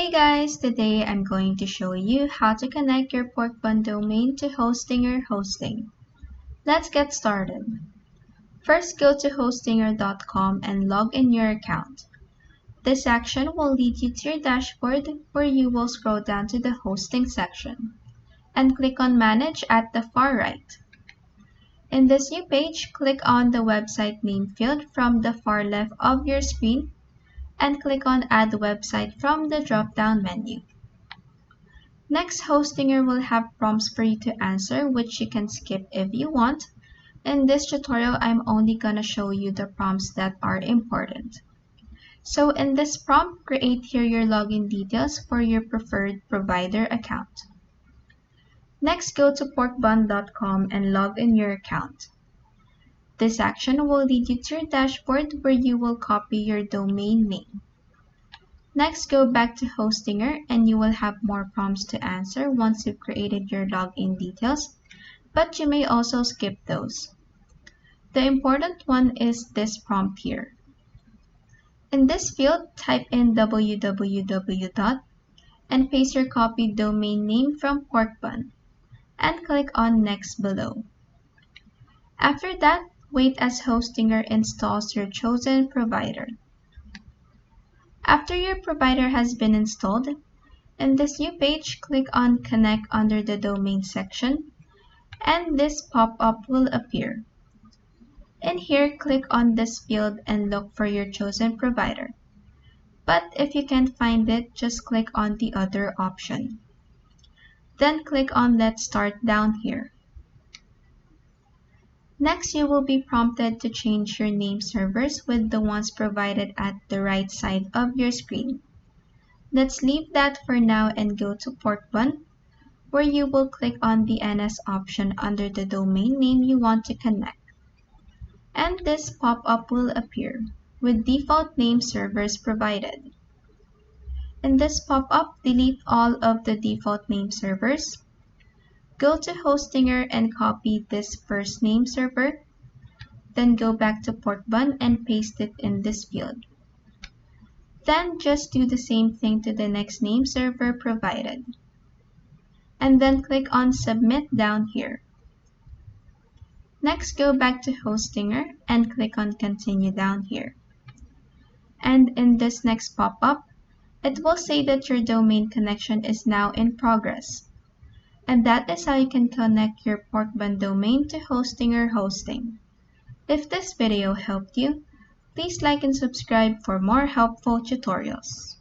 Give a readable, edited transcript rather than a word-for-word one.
Hey guys, today I'm going to show you how to connect your Porkbun domain to Hostinger hosting. Let's get started. First, go to hostinger.com and log in your account. This action will lead you to your dashboard where you will scroll down to the hosting section and click on Manage at the far right. In this new page, click on the website name field from the far left of your screen and click on Add Website from the drop-down menu. Next, Hostinger will have prompts for you to answer, which you can skip if you want. In this tutorial, I'm only gonna show you the prompts that are important. So in this prompt, create here your login details for your preferred provider account. Next, go to porkbun.com and log in your account. This action will lead you to your dashboard where you will copy your domain name. Next, go back to Hostinger and you will have more prompts to answer once you've created your login details, but you may also skip those. The important one is this prompt here. In this field, type in www. And paste your copied domain name from Porkbun and click on Next below. After that, wait as Hostinger installs your chosen provider. After your provider has been installed, in this new page, click on Connect under the Domain section, and this pop-up will appear. In here, click on this field and look for your chosen provider. But if you can't find it, just click on the other option. Then click on Let's Start down here. Next, you will be prompted to change your name servers with the ones provided at the right side of your screen. Let's leave that for now and go to Porkbun, where you will click on the NS option under the domain name you want to connect. And this pop-up will appear with default name servers provided. In this pop-up, delete all of the default name servers. Go to Hostinger and copy this first name server. Then go back to Porkbun and paste it in this field. Then just do the same thing to the next name server provided. And then click on Submit down here. Next, go back to Hostinger and click on Continue down here. And in this next pop-up, it will say that your domain connection is now in progress. And that is how you can connect your Porkbun domain to Hostinger hosting. If this video helped you, please like and subscribe for more helpful tutorials.